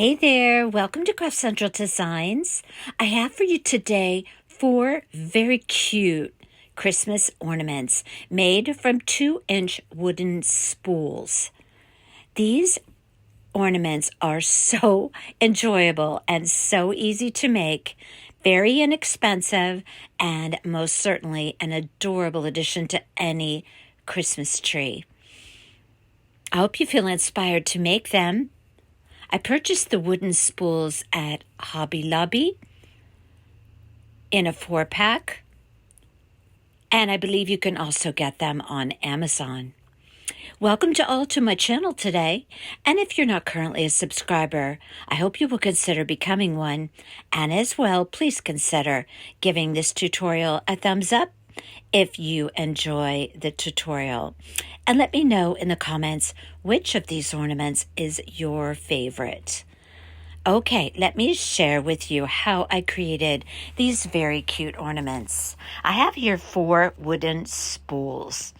Hey there, welcome to Craft Central Designs. I have for you today 4 very cute Christmas ornaments made from 2-inch wooden spools. These ornaments are so enjoyable and so easy to make, very inexpensive, and most certainly an adorable addition to any Christmas tree. I hope you feel inspired to make them. I purchased the wooden spools at Hobby Lobby in a 4-pack, and I believe you can also get them on Amazon. Welcome to my channel today, and if you're not currently a subscriber, I hope you will consider becoming one, and as well, please consider giving this tutorial a thumbs up if you enjoy the tutorial. And let me know in the comments which of these ornaments is your favorite. Okay, let me share with you how I created these very cute ornaments. I have here 4 wooden spools.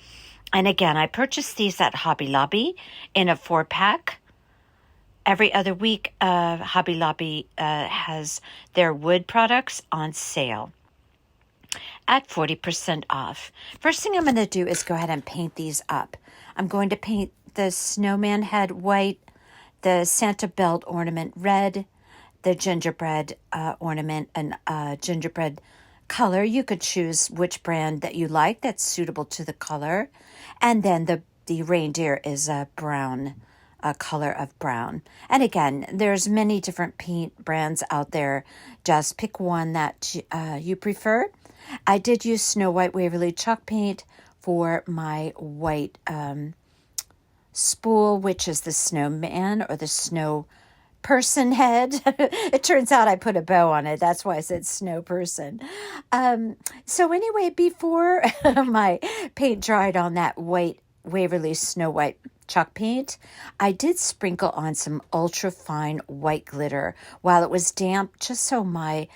And again, I purchased these at Hobby Lobby in a 4-pack. Every other week, Hobby Lobby has their wood products on sale at 40% off. First thing I'm going to do is go ahead and paint these up. I'm going to paint the snowman head white, the Santa belt ornament red, the gingerbread ornament and gingerbread color. You could choose which brand that you like that's suitable to the color. And then the reindeer is a brown, a color of brown. And again, there's many different paint brands out there. Just pick one that you prefer. I did use Snow White Waverly chalk paint for my white spool, which is the snowman or the snow person head. It turns out I put a bow on it. That's why I said snow person. So anyway, before my paint dried on that white Waverly Snow White chalk paint, I did sprinkle on some ultra fine white glitter while it was damp, just so my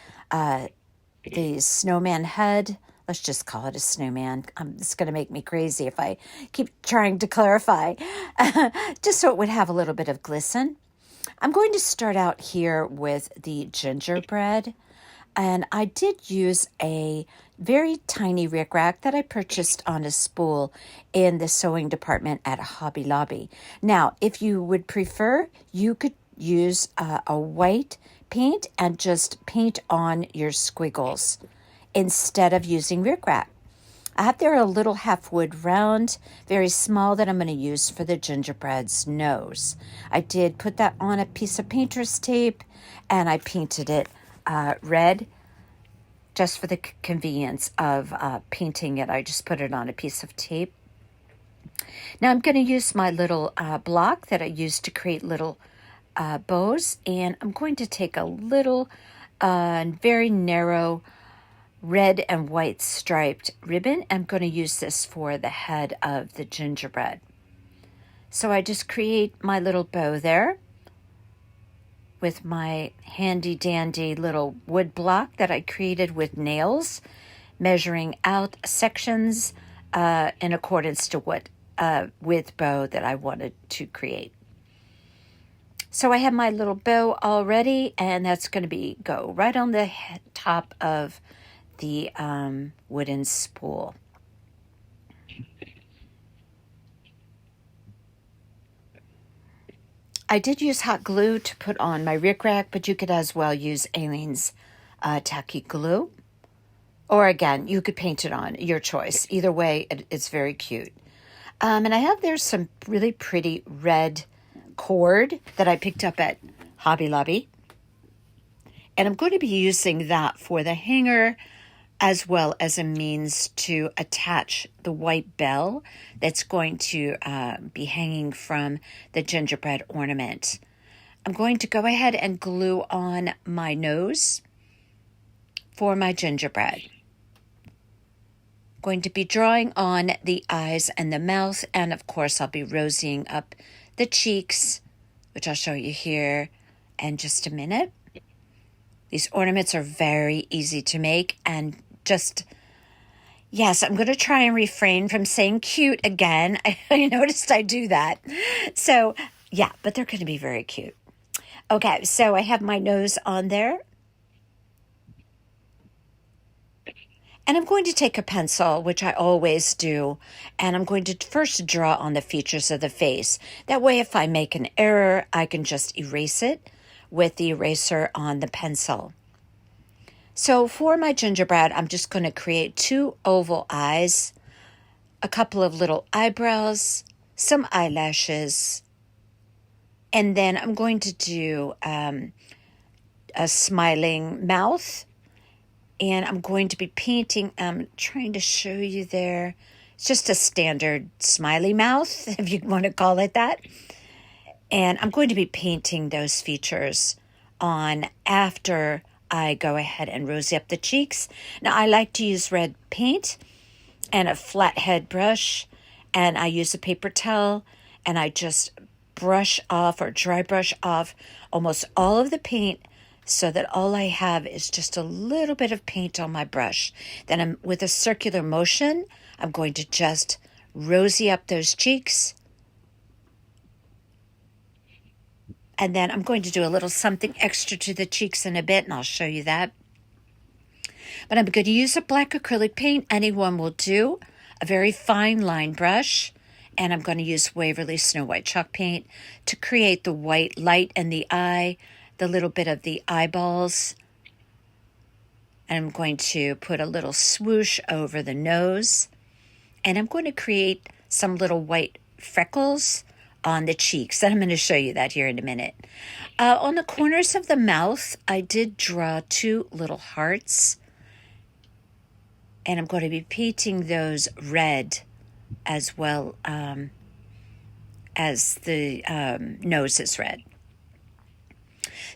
the snowman head, let's just call it a snowman. It's going to make me crazy if I keep trying to clarify, just so it would have a little bit of glisten. I'm going to start out here with the gingerbread, and I did use a very tiny rickrack that I purchased on a spool in the sewing department at Hobby Lobby. Now, if you would prefer, you could use a white paint and just paint on your squiggles instead of using rickrack. I have there a little half wood round, very small, that I'm going to use for the gingerbread's nose. I did put that on a piece of painter's tape, and I painted it red just for the convenience of painting it. I just put it on a piece of tape. Now I'm going to use my little block that I used to create little bows, and I'm going to take a little very narrow red and white striped ribbon. I'm going to use this for the head of the gingerbread. So I just create my little bow there with my handy dandy little wood block that I created with nails, measuring out sections in accordance to what width bow that I wanted to create. So I have my little bow already, and that's going to go right on the top of the wooden spool. I did use hot glue to put on my rickrack, but you could as well use Aleene's tacky glue. Or again, you could paint it on, your choice. Either way, it's very cute. And I have there some really pretty red cord that I picked up at Hobby Lobby. And I'm going to be using that for the hanger, as well as a means to attach the white bell that's going to be hanging from the gingerbread ornament. I'm going to go ahead and glue on my nose for my gingerbread. Going to be drawing on the eyes and the mouth, and of course I'll be rosying up the cheeks, which I'll show you here in just a minute. These ornaments are very easy to make, and yes, I'm going to try and refrain from saying cute again. I noticed I do that. So, yeah, but they're going to be very cute. Okay, so I have my nose on there. And I'm going to take a pencil, which I always do, and I'm going to first draw on the features of the face. That way, if I make an error, I can just erase it with the eraser on the pencil. So for my gingerbread, I'm just going to create 2 oval eyes, a couple of little eyebrows, some eyelashes, and then I'm going to do a smiling mouth. And I'm going to be painting, I'm trying to show you there. It's just a standard smiley mouth, if you want to call it that. And I'm going to be painting those features on after I go ahead and rosy up the cheeks. Now, I like to use red paint and a flathead brush, and I use a paper towel, and I just brush off or dry brush off almost all of the paint, so that all I have is just a little bit of paint on my brush. Then with a circular motion, I'm going to just rosy up those cheeks. And then I'm going to do a little something extra to the cheeks in a bit, and I'll show you that. But I'm going to use a black acrylic paint. Anyone will do. A very fine line brush. And I'm going to use Waverly Snow White chalk paint to create the white light in the eye, the little bit of the eyeballs. And I'm going to put a little swoosh over the nose. And I'm going to create some little white freckles on the cheeks. And I'm going to show you that here in a minute. On the corners of the mouth, I did draw 2 little hearts. And I'm going to be painting those red as well as the nose is red.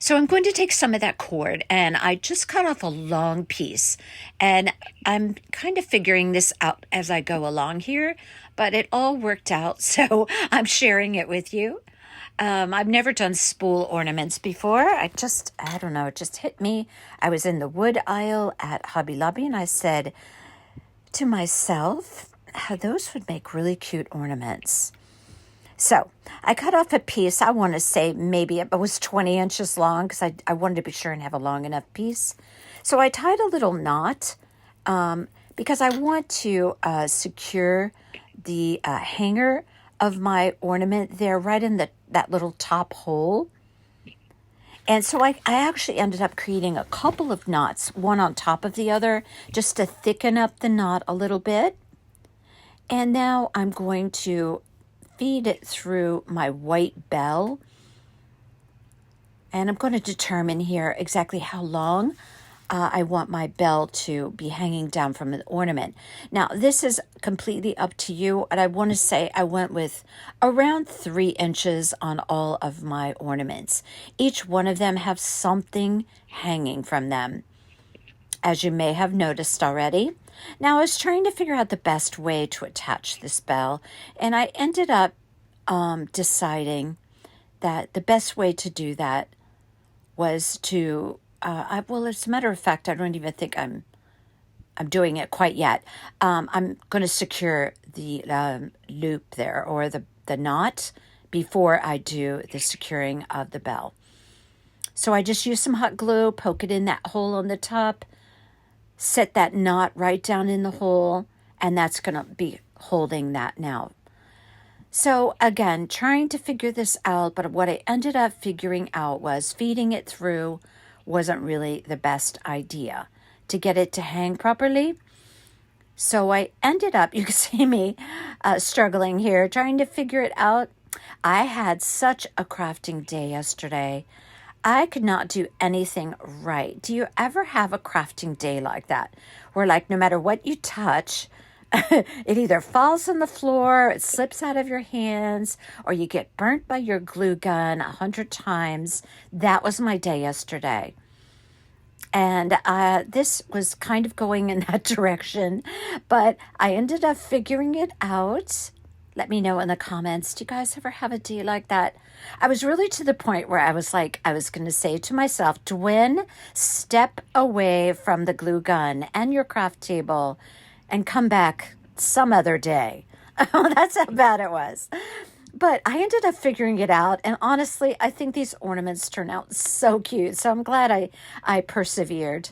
So I'm going to take some of that cord, and I just cut off a long piece, and I'm kind of figuring this out as I go along here, but it all worked out, so I'm sharing it with you. I've never done spool ornaments before. I don't know, it just hit me. I was in the wood aisle at Hobby Lobby, and I said to myself, those would make really cute ornaments. So I cut off a piece, I want to say maybe it was 20 inches long, because I wanted to be sure and have a long enough piece. So I tied a little knot because I want to secure the hanger of my ornament there right in that little top hole. And so I actually ended up creating a couple of knots, one on top of the other, just to thicken up the knot a little bit. And now I'm going to feed it through my white bell. And I'm going to determine here exactly how long I want my bell to be hanging down from an ornament. Now, this is completely up to you. And I want to say I went with around 3 inches on all of my ornaments. Each one of them have something hanging from them, as you may have noticed already. Now, I was trying to figure out the best way to attach this bell, and I ended up deciding that the best way to do that was to, well, as a matter of fact, I don't even think I'm doing it quite yet. I'm going to secure the loop there, or the knot, before I do the securing of the bell. So I just use some hot glue, poke it in that hole on the top, set that knot right down in the hole, and that's going to be holding that now. So again, trying to figure this out, but what I ended up figuring out was feeding it through wasn't really the best idea to get it to hang properly. So I ended up, you can see me struggling here, trying to figure it out. I had such a crafting day yesterday. I could not do anything right. Do you ever have a crafting day like that, where like no matter what you touch, it either falls on the floor, it slips out of your hands, or you get burnt by your glue gun 100 times? That was my day yesterday. And this was kind of going in that direction, but I ended up figuring it out. Let me know in the comments. Do you guys ever have a day like that? I was really to the point where I was going to say to myself, Dwynn, step away from the glue gun and your craft table and come back some other day. That's how bad it was. But I ended up figuring it out, and honestly, I think these ornaments turn out so cute. So I'm glad I persevered.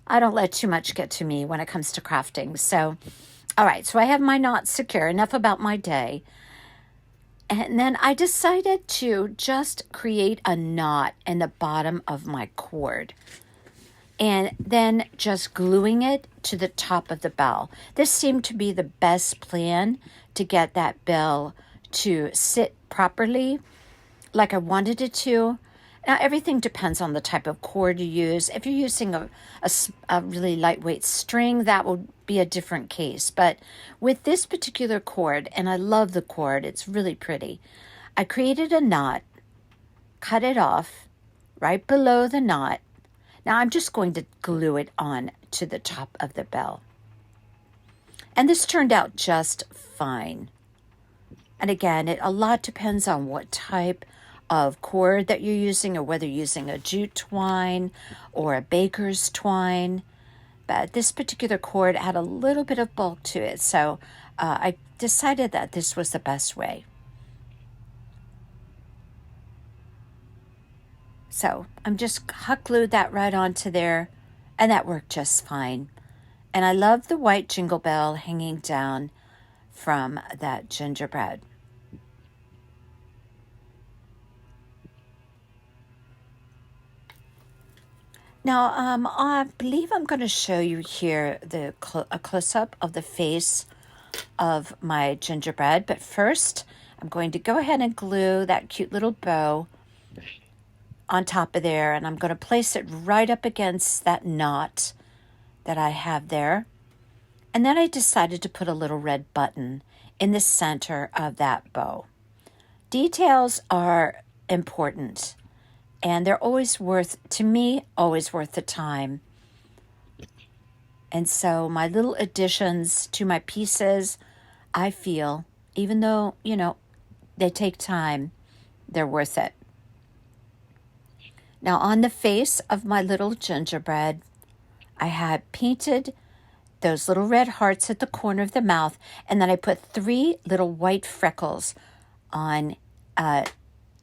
I don't let too much get to me when it comes to crafting. So, all right, so I have my knot secure. Enough about my day. And then I decided to just create a knot in the bottom of my cord, and then just gluing it to the top of the bell. This seemed to be the best plan to get that bell to sit properly like I wanted it to. Now, everything depends on the type of cord you use. If you're using a really lightweight string, that will be a different case. But with this particular cord, and I love the cord, it's really pretty, I created a knot, cut it off right below the knot. Now, I'm just going to glue it on to the top of the bell. And this turned out just fine. And again, a lot depends on what type of cord that you're using, or whether you're using a jute twine or a baker's twine. But this particular cord had a little bit of bulk to it, so I decided that this was the best way. So I'm just hot glued that right onto there, and that worked just fine. And I love the white jingle bell hanging down from that gingerbread. Now, I believe I'm going to show you here a close-up of the face of my gingerbread. But first, I'm going to go ahead and glue that cute little bow on top of there. And I'm going to place it right up against that knot that I have there. And then I decided to put a little red button in the center of that bow. Details are important. And they're always worth the time. And so my little additions to my pieces, I feel, even though, they take time, they're worth it. Now, on the face of my little gingerbread, I had painted those little red hearts at the corner of the mouth, and then I put 3 little white freckles on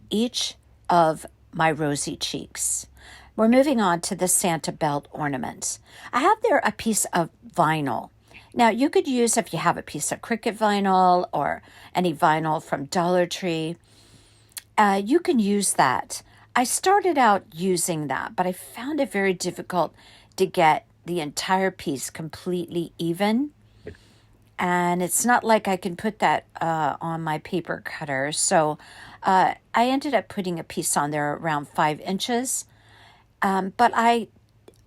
each of my rosy cheeks. We're moving on to the Santa belt ornament. I have there a piece of vinyl. Now, you could use, if you have a piece of Cricut vinyl or any vinyl from Dollar Tree, you can use that. I started out using that, but I found it very difficult to get the entire piece completely even. And it's not like I can put that on my paper cutter. So I ended up putting a piece on there around 5 inches. But I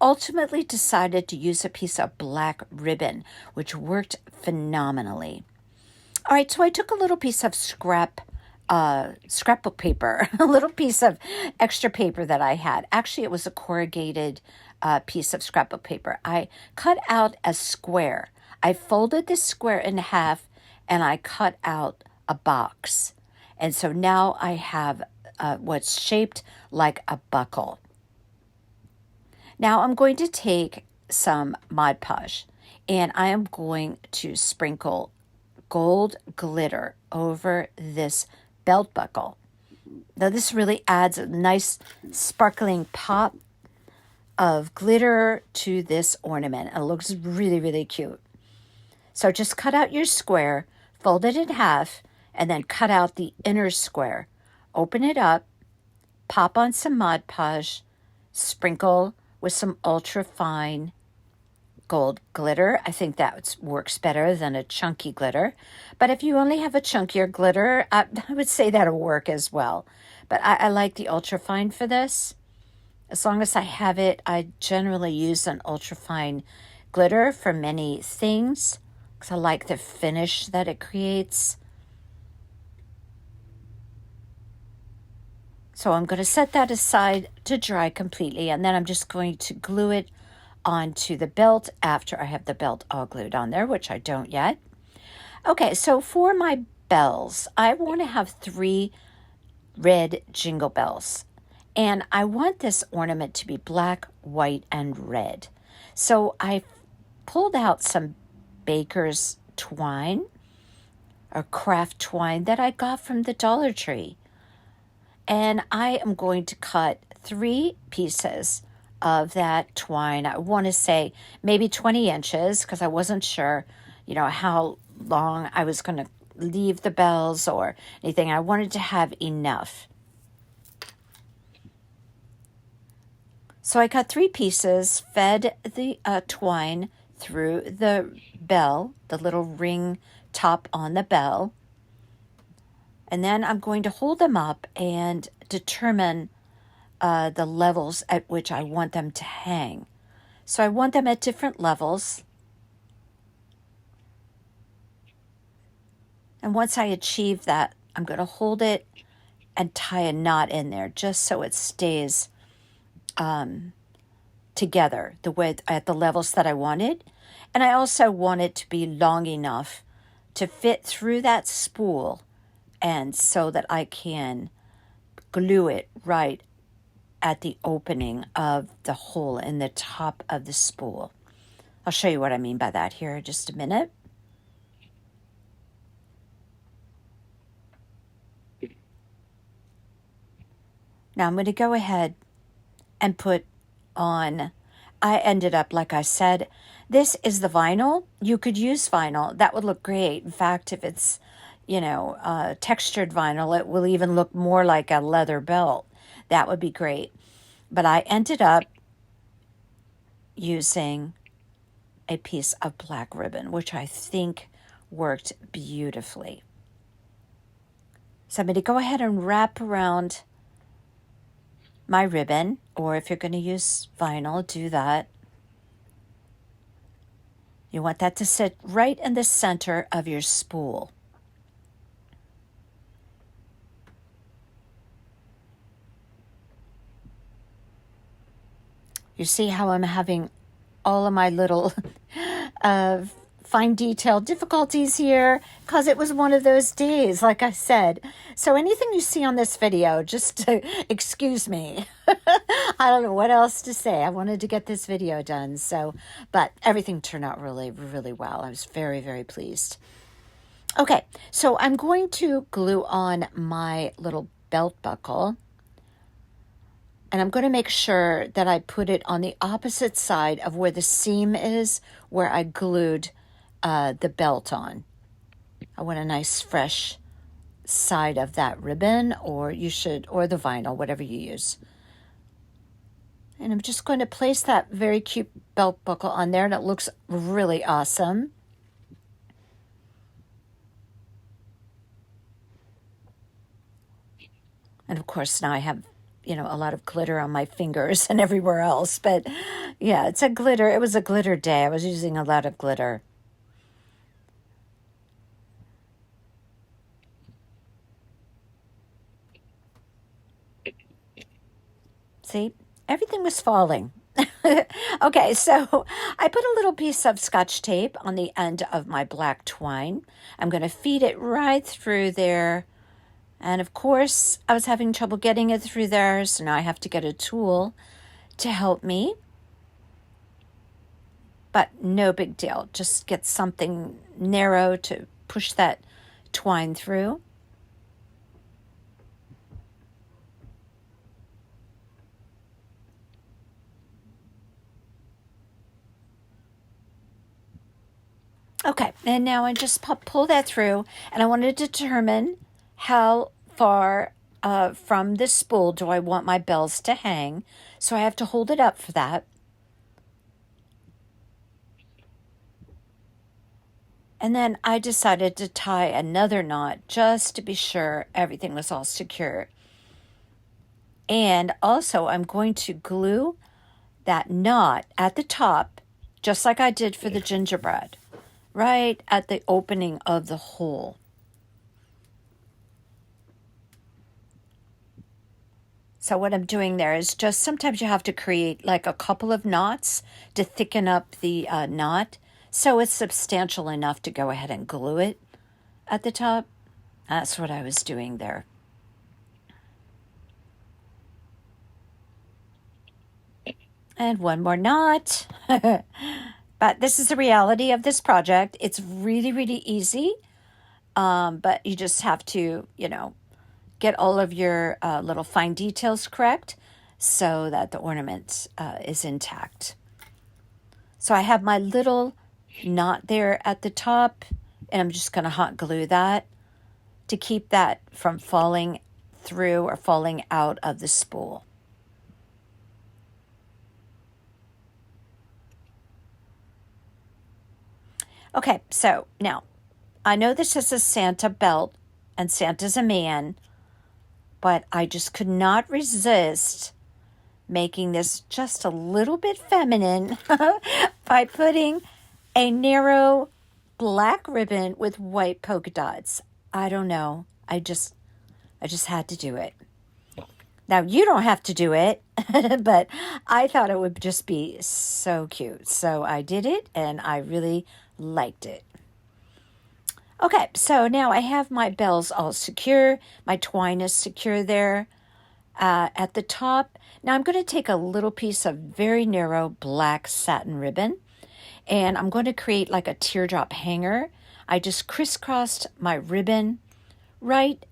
ultimately decided to use a piece of black ribbon, which worked phenomenally. All right, so I took a little piece of scrapbook paper, a little piece of extra paper that I had. Actually, it was a corrugated piece of scrapbook paper. I cut out a square. I folded this square in half, and I cut out a box. And so now I have what's shaped like a buckle. Now I'm going to take some Mod Podge, and I am going to sprinkle gold glitter over this belt buckle. Now this really adds a nice sparkling pop of glitter to this ornament. It looks really, really cute. So just cut out your square, fold it in half, and then cut out the inner square. Open it up, pop on some Mod Podge, sprinkle with some ultra fine gold glitter. I think that works better than a chunky glitter. But if you only have a chunkier glitter, I would say that'll work as well. But I like the ultra fine for this. As long as I have it, I generally use an ultra fine glitter for many things, because I like the finish that it creates. So I'm going to set that aside to dry completely, and then I'm just going to glue it onto the belt after I have the belt all glued on there, which I don't yet. Okay, so for my bells, I want to have 3 red jingle bells. And I want this ornament to be black, white, and red. So I pulled out some baker's twine, or craft twine that I got from the Dollar Tree. And I am going to cut 3 pieces of that twine. I want to say maybe 20 inches because I wasn't sure, how long I was going to leave the bells or anything. I wanted to have enough. So I cut 3 pieces, fed the twine through the bell, the little ring top on the bell. And then I'm going to hold them up and determine the levels at which I want them to hang. So I want them at different levels. And once I achieve that, I'm going to hold it and tie a knot in there just so it stays together at the levels that I wanted. And I also want it to be long enough to fit through that spool, and so that I can glue it right at the opening of the hole in the top of the spool. I'll show you what I mean by that here in just a minute. Now I'm going to go ahead and put on, I ended up, like I said, this is the vinyl. You could use vinyl. That would look great. In fact, if it's, textured vinyl, it will even look more like a leather belt. That would be great. But I ended up using a piece of black ribbon, which I think worked beautifully. So I'm going to go ahead and wrap around my ribbon, or if you're going to use vinyl, do that. You want that to sit right in the center of your spool. You see how I'm having all of my little fine detail difficulties here, because it was one of those days, like I said. So anything you see on this video, just excuse me. I don't know what else to say. I wanted to get this video done, but everything turned out really, really well. I was very, very pleased. Okay, so I'm going to glue on my little belt buckle. And I'm going to make sure that I put it on the opposite side of where the seam is, where I glued the belt on. I want a nice fresh side of that ribbon, or the vinyl, whatever you use. And I'm just going to place that very cute belt buckle on there, and it looks really awesome. And of course, now I have a lot of glitter on my fingers and everywhere else. But yeah, it was a glitter day. I was using a lot of glitter. See, everything was falling. Okay, so I put a little piece of Scotch tape on the end of my black twine. I'm going to feed it right through there. And of course, I was having trouble getting it through there, so now I have to get a tool to help me. But no big deal. Just get something narrow to push that twine through. Okay, and now I just pull that through, and I want to determine how far from this spool do I want my bells to hang. So I have to hold it up for that. And then I decided to tie another knot just to be sure everything was all secure. And also I'm going to glue that knot at the top, just like I did for the gingerbread, right at the opening of the hole. So what I'm doing there is just sometimes you have to create like a couple of knots to thicken up the knot, so it's substantial enough to go ahead and glue it at the top. That's what I was doing there. And one more knot. But this is the reality of this project. It's really, really easy. But you just have to, get all of your little fine details correct so that the ornament is intact. So I have my little knot there at the top, and I'm just going to hot glue that to keep that from falling through or falling out of the spool. Okay, so now I know this is a Santa belt and Santa's a man, but I just could not resist making this just a little bit feminine by putting a narrow black ribbon with white polka dots. I don't know. I just had to do it. Now, you don't have to do it, but I thought it would just be so cute. So I did it, and I really liked it. Okay, so now I have my bells all secure. My twine is secure there at the top. Now I'm going to take a little piece of very narrow black satin ribbon, and I'm going to create like a teardrop hanger. I just crisscrossed my ribbon right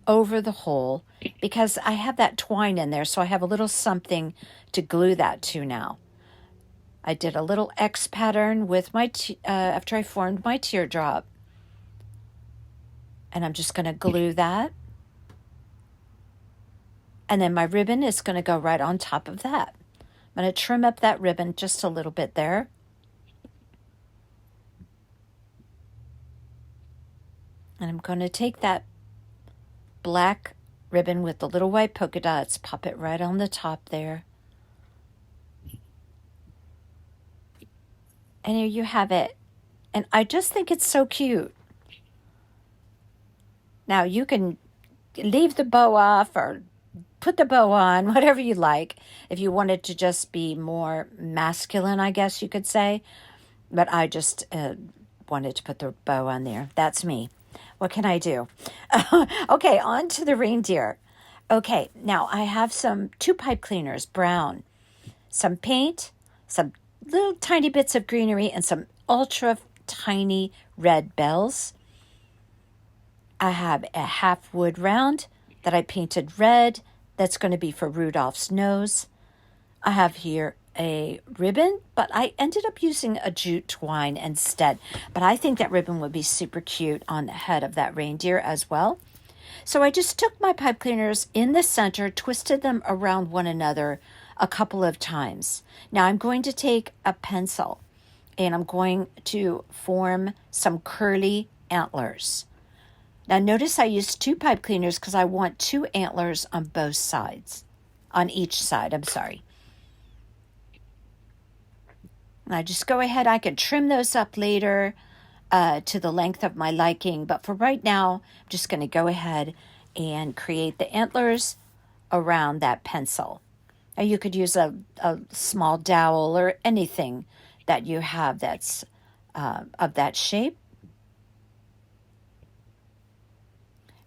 over the hole because I have that twine in there, so I have a little something to glue that to now. I did a little X pattern with my after I formed my teardrop, and I'm just going to glue that. And then my ribbon is going to go right on top of that. I'm going to trim up that ribbon just a little bit there. And I'm going to take that black ribbon with the little white polka dots, pop it right on the top there. And here you have it. And I just think it's so cute. Now you can leave the bow off or put the bow on, whatever you like. If you wanted to just be more masculine, I guess you could say. But I just wanted to put the bow on there. That's me. What can I do? Okay, on to the reindeer. Okay, now I have two pipe cleaners, brown, some paint, some little tiny bits of greenery, and some ultra tiny red bells. I have a half wood round that I painted red. That's going to be for Rudolph's nose. I have here a ribbon, but I ended up using a jute twine instead. But I think that ribbon would be super cute on the head of that reindeer as well. So I just took my pipe cleaners in the center, twisted them around one another a couple of times. Now I'm going to take a pencil and I'm going to form some curly antlers. Now notice I used two pipe cleaners because I want two antlers on both sides, on each side, I'm sorry. And I just go ahead, I can trim those up later to the length of my liking, but for right now, I'm just going to go ahead and create the antlers around that pencil. Now you could use a small dowel or anything that you have that's of that shape.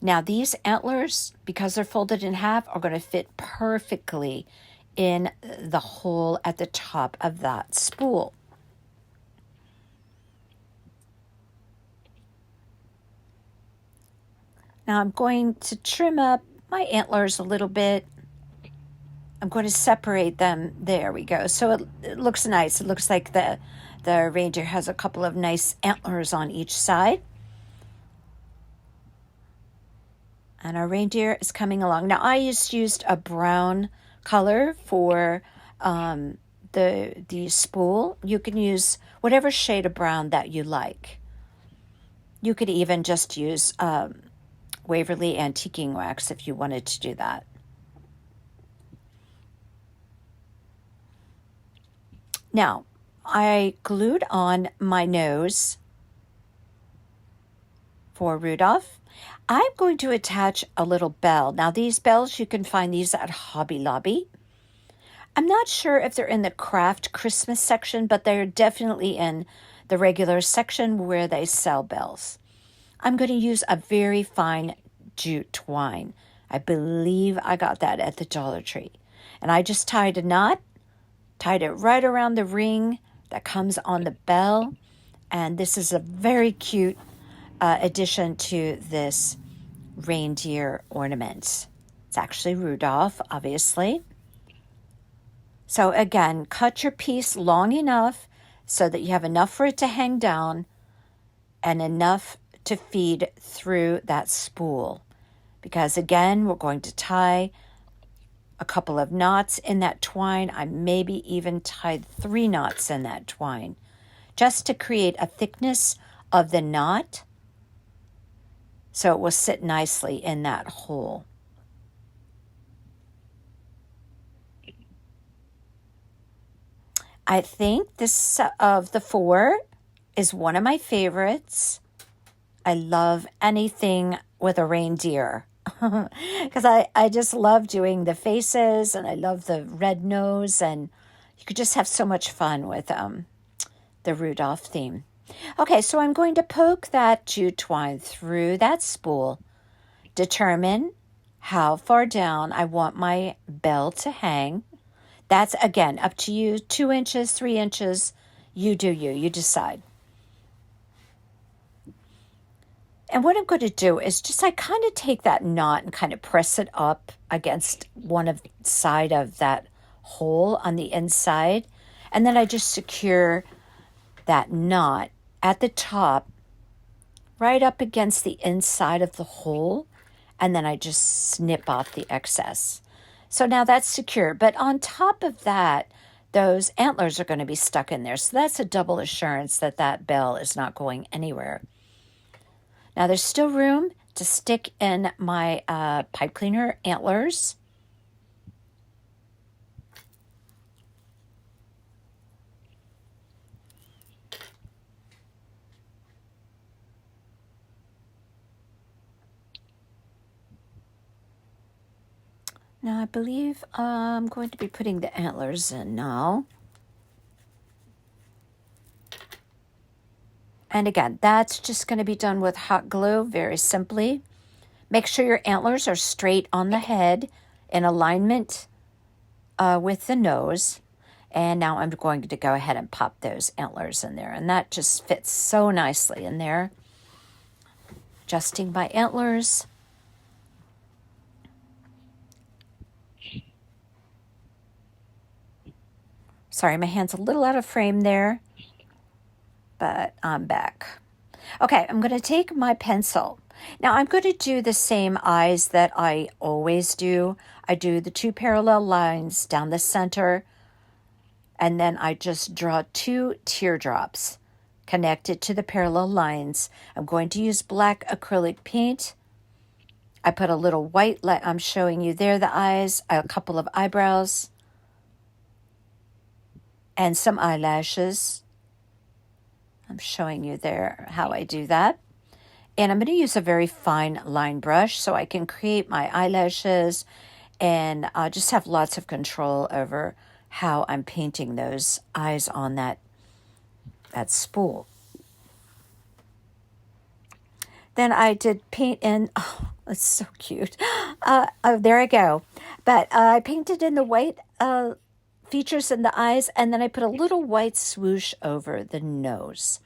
Now these antlers, because they're folded in half, are going to fit perfectly in the hole at the top of that spool. Now I'm going to trim up my antlers a little bit. I'm going to separate them. There we go. So it looks nice. It looks like the reindeer has a couple of nice antlers on each side. And our reindeer is coming along. Now, I just used a brown color for the spool. You can use whatever shade of brown that you like. You could even just use Waverly Antiquing Wax if you wanted to do that. Now, I glued on my nose for Rudolph. I'm going to attach a little bell. Now, these bells, you can find these at Hobby Lobby. I'm not sure if they're in the craft Christmas section, but they're definitely in the regular section where they sell bells. I'm going to use a very fine jute twine. I believe I got that at the Dollar Tree. And I just tied a knot, tied it right around the ring that comes on the bell. And this is a very cute addition to this reindeer ornament. It's actually Rudolph, obviously. So again, cut your piece long enough so that you have enough for it to hang down and enough to feed through that spool. Because again, we're going to tie a couple of knots in that twine. I maybe even tied 3 knots in that twine just to create a thickness of the knot so it will sit nicely in that hole. I think this of the 4 is one of my favorites. I love anything with a reindeer because I just love doing the faces, and I love the red nose, and you could just have so much fun with the Rudolph theme. Okay, so I'm going to poke that jute twine through that spool, determine how far down I want my bell to hang. That's, again, up to you, 2 inches, 3 inches, you do you decide. And what I'm going to do is just, I kind of take that knot and kind of press it up against one of side of that hole on the inside. And then I just secure that knot at the top, right up against the inside of the hole. And then I just snip off the excess. So now that's secure. But on top of that, those antlers are going to be stuck in there. So that's a double assurance that that bell is not going anywhere. Now there's still room to stick in my pipe cleaner antlers. Now I believe I'm going to be putting the antlers in now. And again, that's just going to be done with hot glue, very simply. Make sure your antlers are straight on the head in alignment with the nose. And now I'm going to go ahead and pop those antlers in there. And that just fits so nicely in there. Adjusting my antlers. Sorry, my hand's a little out of frame there, but I'm back. Okay, I'm going to take my pencil. Now I'm going to do the same eyes that I always do. I do the 2 parallel lines down the center, and then I just draw 2 teardrops connected to the parallel lines. I'm going to use black acrylic paint. I put a little white, I'm showing you there the eyes, a couple of eyebrows, and some eyelashes. I'm showing you there how I do that. And I'm going to use a very fine line brush so I can create my eyelashes and just have lots of control over how I'm painting those eyes on that spool. Then I did paint in, oh, that's so cute. There I go. But I painted in the white features in the eyes, and then I put a little white swoosh over the nose.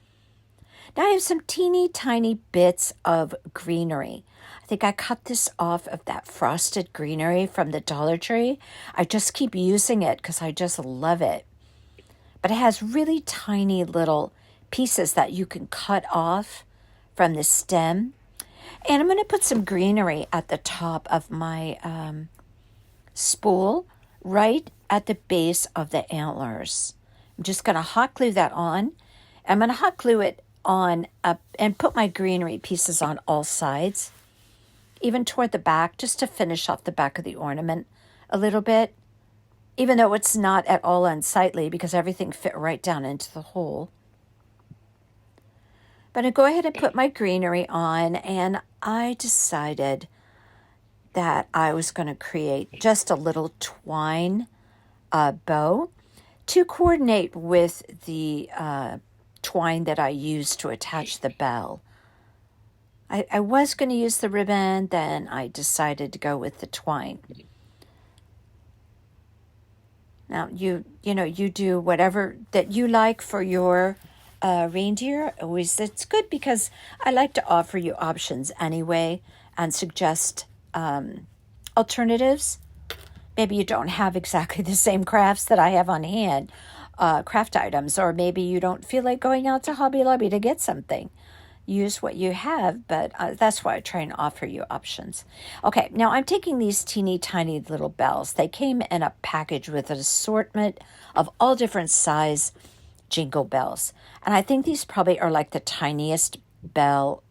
Now I have some teeny tiny bits of greenery. I think I cut this off of that frosted greenery from the Dollar Tree. I just keep using it because I just love it. But it has really tiny little pieces that you can cut off from the stem. And I'm going to put some greenery at the top of my spool, right at the base of the antlers. I'm just going to hot glue that on. I'm going to hot glue it on up and put my greenery pieces on all sides, even toward the back, just to finish off the back of the ornament a little bit, even though it's not at all unsightly because everything fit right down into the hole. But I go ahead and put my greenery on, and I decided that I was going to create just a little twine bow to coordinate with the twine that I used to attach the bell. I was going to use the ribbon, then I decided to go with the twine. Now, you do whatever that you like for your reindeer. Always, it's good because I like to offer you options anyway and suggest alternatives. Maybe you don't have exactly the same crafts that I have on hand, craft items, or maybe you don't feel like going out to Hobby Lobby to get something. Use what you have, but that's why I try and offer you options. Okay, now I'm taking these teeny tiny little bells. They came in a package with an assortment of all different size jingle bells. And I think these probably are like the tiniest bell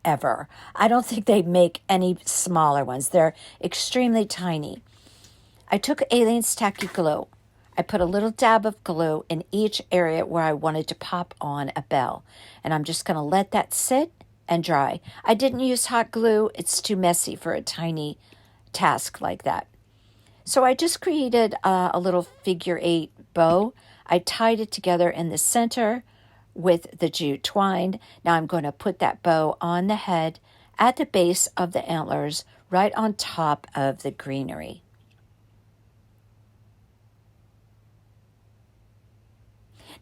ever. I don't think they make any smaller ones. They're extremely tiny. I took Aleene's Tacky Glue. I put a little dab of glue in each area where I wanted to pop on a bell. And I'm just going to let that sit and dry. I didn't use hot glue. It's too messy for a tiny task like that. So I just created a little figure 8 bow. I tied it together in the center with the jute twine. Now I'm going to put that bow on the head at the base of the antlers, right on top of the greenery.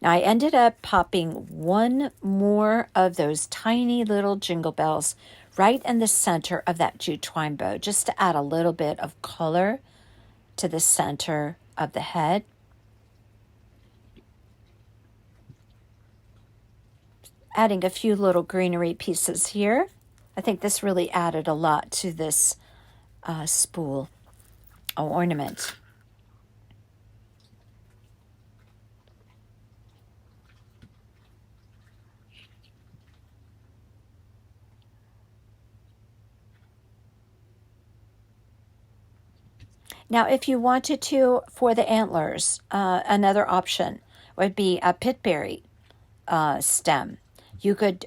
Now I ended up popping one more of those tiny little jingle bells right in the center of that jute twine bow, just to add a little bit of color to the center of the head. Adding a few little greenery pieces here. I think this really added a lot to this spool ornament. Now, if you wanted to, for the antlers, another option would be a pitberry stem. You could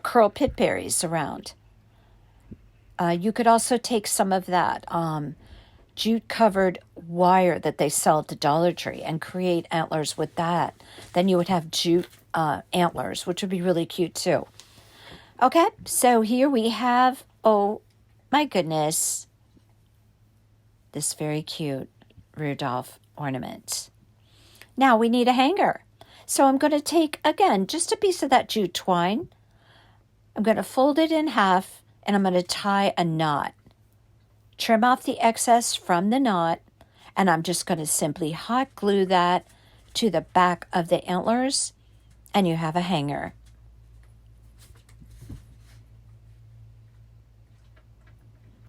curl pitberries around. You could also take some of that jute-covered wire that they sell at the Dollar Tree and create antlers with that. Then you would have jute antlers, which would be really cute too. Okay, so here we have, oh my goodness, this very cute Rudolph ornament. Now we need a hanger. So I'm going to take, again, just a piece of that jute twine. I'm going to fold it in half, and I'm going to tie a knot. Trim off the excess from the knot, and I'm just going to simply hot glue that to the back of the antlers, and you have a hanger.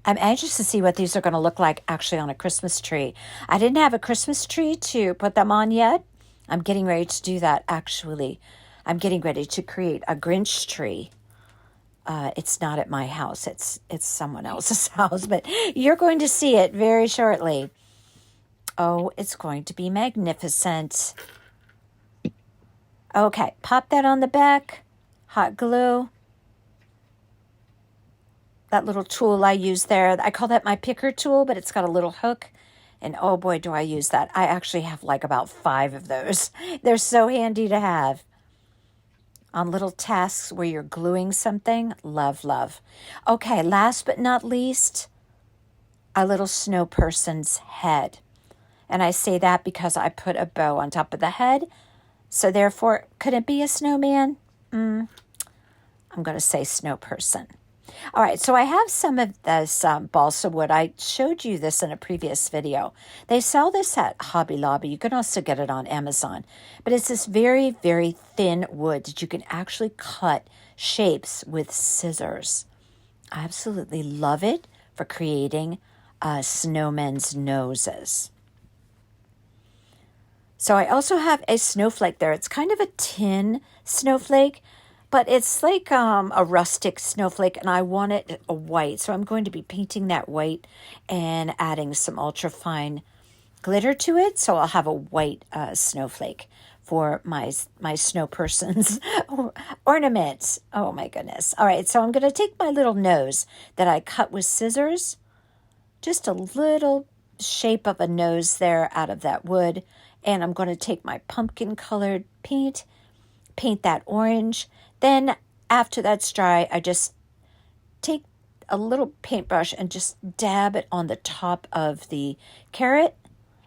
I'm anxious to see what these are going to look like actually on a Christmas tree. I didn't have a Christmas tree to put them on yet. I'm getting ready to do that, actually. I'm getting ready to create a Grinch tree. It's not at my house. It's someone else's house, but you're going to see it very shortly. Oh, it's going to be magnificent. Okay, pop that on the back. Hot glue. That little tool I use there, I call that my picker tool, but it's got a little hook. And oh boy, do I use that. I actually have like about 5 of those. They're so handy to have. On little tasks where you're gluing something, love, love. Okay, last but not least, a little snow person's head. And I say that because I put a bow on top of the head. So therefore, could it be a snowman? I'm going to say snow person. All right, so I have some of this balsa wood. I showed you this in a previous video. They sell this at Hobby Lobby. You can also get it on Amazon. But it's this very, very thin wood that you can actually cut shapes with scissors. I absolutely love it for creating snowmen's noses. So I also have a snowflake there. It's kind of a tin snowflake, but it's like a rustic snowflake, and I want it a white. So I'm going to be painting that white and adding some ultra-fine glitter to it. So I'll have a white snowflake for my snow person's ornaments. Oh, my goodness. All right, so I'm going to take my little nose that I cut with scissors, just a little shape of a nose there out of that wood, and I'm going to take my pumpkin-colored paint that orange. Then after that's dry, I just take a little paintbrush and just dab it on the top of the carrot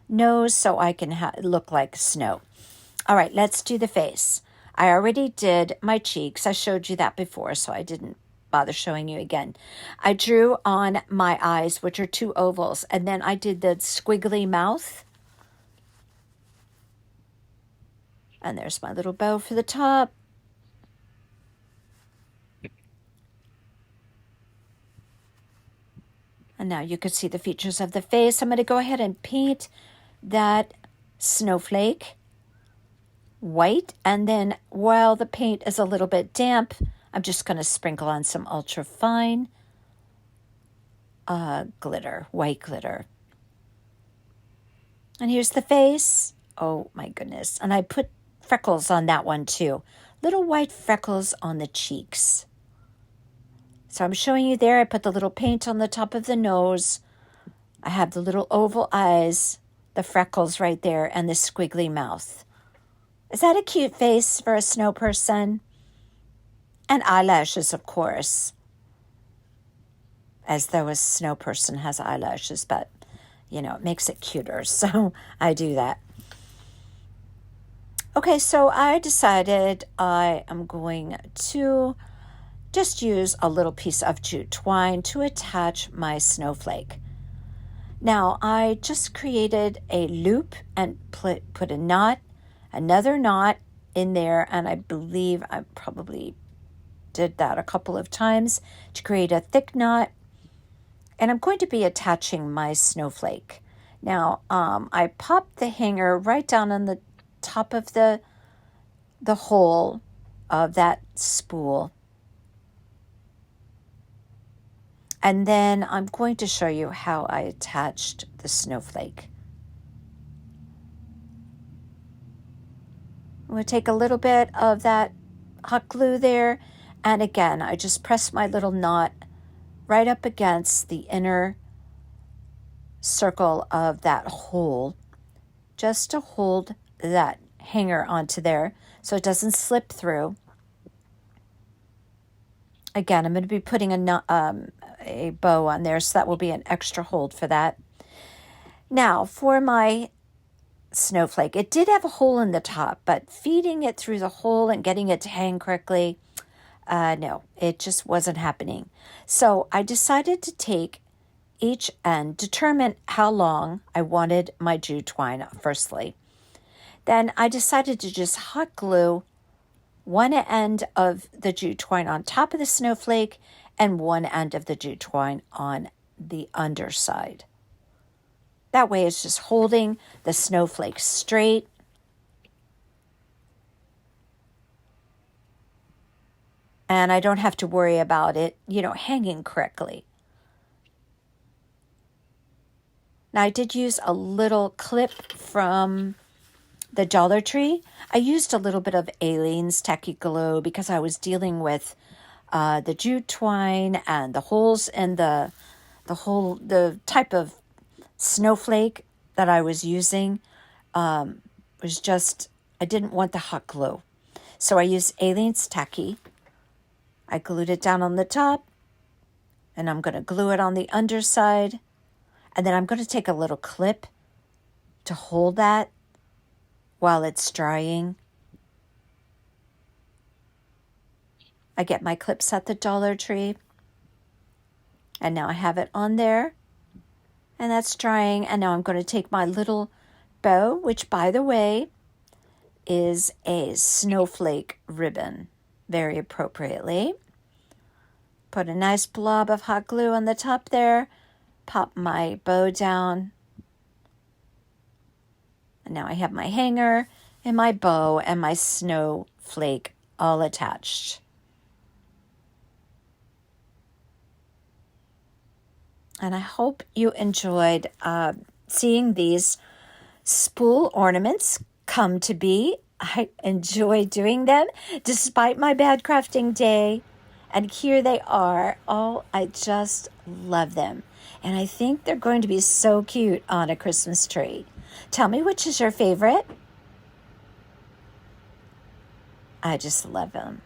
nose so I can look like snow. All right, let's do the face. I already did my cheeks. I showed you that before, so I didn't bother showing you again. I drew on my eyes, which are 2 ovals, and then I did the squiggly mouth. And there's my little bow for the top. And now you can see the features of the face. I'm going to go ahead and paint that snowflake white. And then while the paint is a little bit damp, I'm just going to sprinkle on some ultra fine glitter, white glitter. And here's the face. Oh my goodness. And I put freckles on that one too. Little white freckles on the cheeks. So I'm showing you there. I put the little paint on the top of the nose. I have the little oval eyes, the freckles right there, and the squiggly mouth. Is that a cute face for a snow person? And eyelashes, of course. As though a snow person has eyelashes, but, you know, it makes it cuter. So I do that. Okay, so I decided I am going to just use a little piece of jute twine to attach my snowflake. Now, I just created a loop and put a knot, another knot in there, and I believe I probably did that a couple of times to create a thick knot. And I'm going to be attaching my snowflake. Now, I popped the hanger right down on the top of the hole of that spool. And then I'm going to show you how I attached the snowflake. I'm going to take a little bit of that hot glue there. And again, I just press my little knot right up against the inner circle of that hole, just to hold that hanger onto there so it doesn't slip through. Again, I'm going to be putting a bow on there, so that will be an extra hold for that. Now, for my snowflake, it did have a hole in the top, but feeding it through the hole and getting it to hang correctly, no, it just wasn't happening. So I decided to take each end, determine how long I wanted my jute twine firstly. Then I decided to just hot glue one end of the jute twine on top of the snowflake and one end of the jute twine on the underside. That way it's just holding the snowflake straight. And I don't have to worry about it, hanging correctly. Now I did use a little clip from the Dollar Tree. I used a little bit of Aleene's Tacky Glue because I was dealing with the jute twine and the holes in the type of snowflake that I was using was just, I didn't want the hot glue. So I used Aleene's Tacky. I glued it down on the top, and I'm going to glue it on the underside. And then I'm going to take a little clip to hold that while it's drying. I get my clips at the Dollar Tree. And now I have it on there. And that's drying. And now I'm going to take my little bow, which, by the way, is a snowflake ribbon, very appropriately. Put a nice blob of hot glue on the top there. Pop my bow down. And now I have my hanger and my bow and my snowflake all attached. And I hope you enjoyed seeing these spool ornaments come to be. I enjoy doing them despite my bad crafting day. And here they are. Oh, I just love them. And I think they're going to be so cute on a Christmas tree. Tell me which is your favorite. I just love them.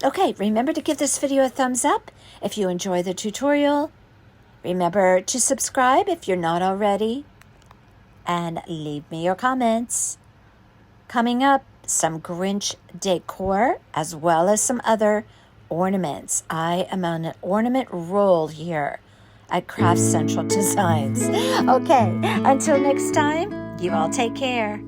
Okay, remember to give this video a thumbs up if you enjoy the tutorial. Remember to subscribe if you're not already. And leave me your comments. Coming up, some Grinch decor, as well as some other ornaments. I am on an ornament roll here at Craft Central Designs. Okay, until next time, you all take care.